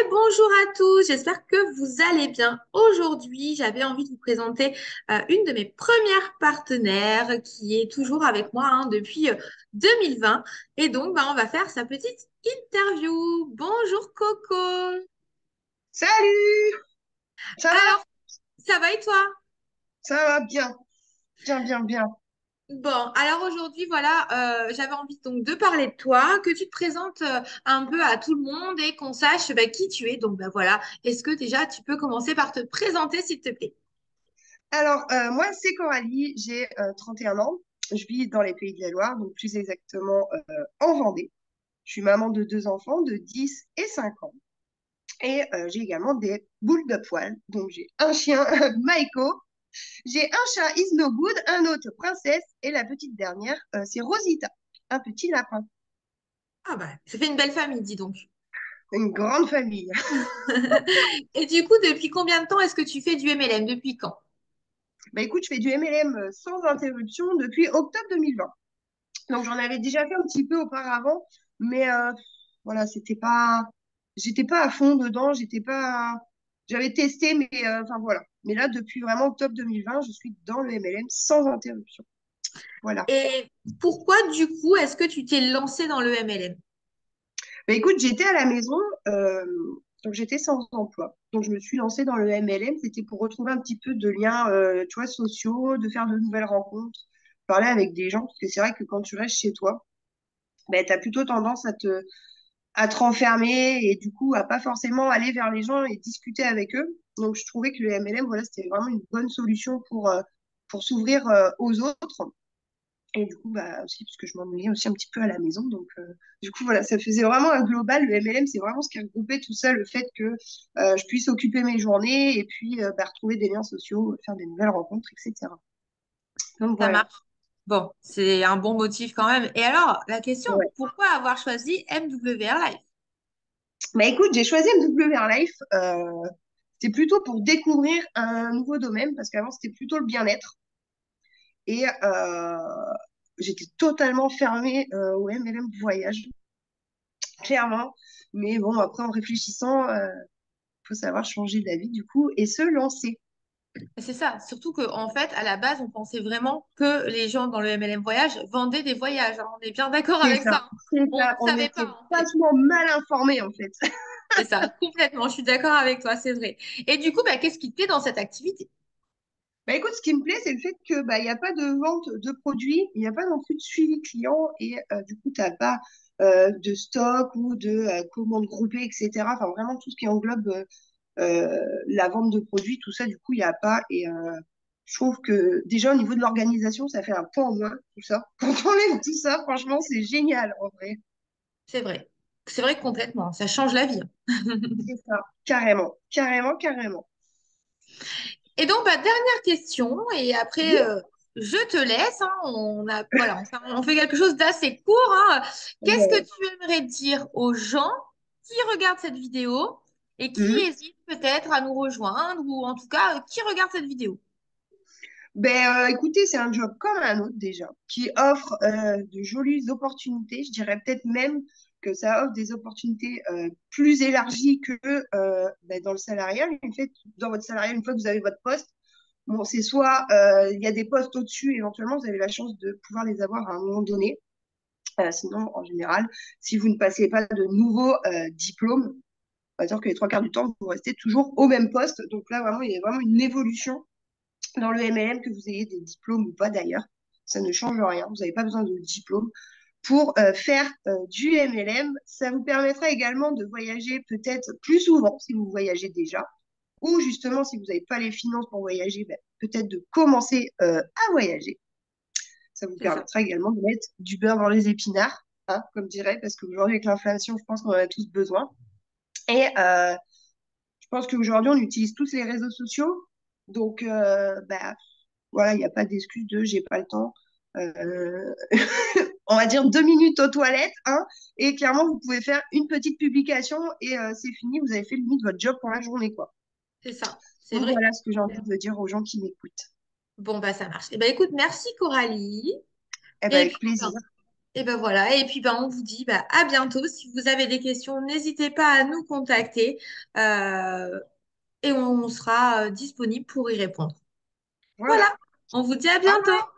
Bonjour à tous, j'espère que vous allez bien. Aujourd'hui, j'avais envie de vous présenter une de mes premières partenaires qui est toujours avec moi depuis 2020. Et donc, on va faire sa petite interview. Bonjour Coco. Salut! Ça va? Alors, ça va et toi? Ça va bien. Bien, bien, bien. Bon, alors aujourd'hui, voilà, j'avais envie donc de parler de toi, que tu te présentes un peu à tout le monde et qu'on sache qui tu es. Donc, voilà, est-ce que déjà tu peux commencer par te présenter, s'il te plaît? Alors, moi, c'est Coralie, j'ai 31 ans. Je vis dans les Pays de la Loire, donc plus exactement en Vendée. Je suis maman de deux enfants de 10 et 5 ans. Et j'ai également des boules de poils. Donc, j'ai un chien, Maiko. J'ai un chat, Is No Good, un autre, Princesse. Et la petite dernière, c'est Rosita, un petit lapin. Ah bah, ça fait une belle famille, dis donc. Une grande famille. Et du coup, depuis combien de temps est-ce que tu fais du MLM? Depuis quand? Bah écoute, je fais du MLM sans interruption depuis octobre 2020. Donc j'en avais déjà fait un petit peu auparavant, mais voilà, j'étais pas à fond dedans, j'avais testé, mais enfin voilà. Mais là, depuis vraiment octobre 2020, je suis dans le MLM sans interruption. Voilà. Et pourquoi, du coup, est-ce que tu t'es lancé dans le MLM? Bah, écoute, j'étais à la maison, euh, donc j'étais sans emploi. Donc je me suis lancée dans le MLM, c'était pour retrouver un petit peu de liens, tu vois, sociaux, de faire de nouvelles rencontres, parler avec des gens, parce que c'est vrai que quand tu restes chez toi, ben, tu as plutôt tendance à te renfermer et du coup à pas forcément aller vers les gens et discuter avec eux. Donc je trouvais que le MLM, voilà, c'était vraiment une bonne solution pour s'ouvrir aux autres. Et du coup, bah, aussi, parce que je m'ennuyais aussi un petit peu à la maison. Donc, du coup, voilà, ça faisait vraiment un global. Le MLM, c'est vraiment ce qui regroupait tout ça, le fait que je puisse occuper mes journées et puis bah, retrouver des liens sociaux, faire des nouvelles rencontres, etc. Donc, Ça voilà. marche. Bon, c'est un bon motif quand même. Et alors, la question, Ouais. pourquoi avoir choisi MWR Life? Bah, écoute, j'ai choisi MWR Life. C'était plutôt pour découvrir un nouveau domaine, parce qu'avant, c'était plutôt le bien-être. Et j'étais totalement fermée au MLM voyage, clairement. Mais bon, après, en réfléchissant, faut savoir changer d'avis, du coup, et se lancer. C'est ça, surtout qu'en fait, à la base, on pensait vraiment que les gens dans le MLM voyage vendaient des voyages, hein. On est bien d'accord C'est avec ça, ça, hein. c'est On ne ça. On savait était pas, en fait. vachement mal informés, en fait. C'est ça, complètement. Je suis d'accord avec toi, c'est vrai. Et du coup, qu'est-ce qui te plaît dans cette activité? Bah écoute, ce qui me plaît, c'est le fait que bah, il n'y a pas de vente de produits, il n'y a pas non plus de suivi client et du coup, tu n'as pas de stock ou de commandes groupées, etc. Enfin, vraiment tout ce qui englobe la vente de produits, tout ça, du coup, il n'y a pas. Et je trouve que déjà au niveau de l'organisation, ça fait un point en moins, tout ça. Quand on enlève tout ça, franchement, c'est génial en vrai. C'est vrai. C'est vrai complètement. Ça change la vie, hein. C'est ça, carrément, carrément, carrément. Et donc, dernière question, et après, Oui. je te laisse, hein. Voilà, on fait quelque chose d'assez court, hein. Qu'est-ce que Ouais. tu aimerais dire aux gens qui regardent cette vidéo et qui Mhm. hésitent peut-être à nous rejoindre, ou en tout cas, qui regardent cette vidéo? Ben, écoutez, c'est un job comme un autre déjà, qui offre de jolies opportunités. Je dirais peut-être même que ça offre des opportunités plus élargies que ben, dans le salarial. En fait, dans votre salarial, une fois que vous avez votre poste, bon, c'est soit il y a des postes au-dessus, éventuellement, vous avez la chance de pouvoir les avoir à un moment donné. Sinon, en général, si vous ne passez pas de nouveaux diplômes, on va dire que les trois quarts du temps, vous restez toujours au même poste. Donc là, vraiment, il y a vraiment une évolution dans le MLM, que vous ayez des diplômes ou pas d'ailleurs. Ça ne change rien. Vous n'avez pas besoin de diplôme pour faire du MLM. Ça vous permettra également de voyager peut-être plus souvent si vous voyagez déjà. Ou justement, si vous n'avez pas les finances pour voyager, ben, peut-être de commencer à voyager. Ça vous C'est ça. permettra également de mettre du beurre dans les épinards, hein, comme dirait, parce qu'aujourd'hui, avec l'inflation, je pense qu'on en a tous besoin. Et je pense qu'aujourd'hui, on utilise tous les réseaux sociaux. Donc, bah, voilà, il n'y a pas d'excuse de j'ai pas le temps. Euh, on va dire 2 minutes aux toilettes, hein, et clairement, vous pouvez faire une petite publication et c'est fini, vous avez fait limite votre job pour la journée, quoi. C'est ça. C'est Donc vrai. voilà ce que j'ai envie de dire aux gens qui m'écoutent. Bon, ça marche. Eh ben, écoute, merci Coralie. Eh ben, Et avec puis, plaisir. Et ben voilà, et puis ben, on vous dit à bientôt. Si vous avez des questions, n'hésitez pas à nous contacter et on sera disponible pour y répondre. Voilà, Voilà. on vous dit à Au bientôt. revoir.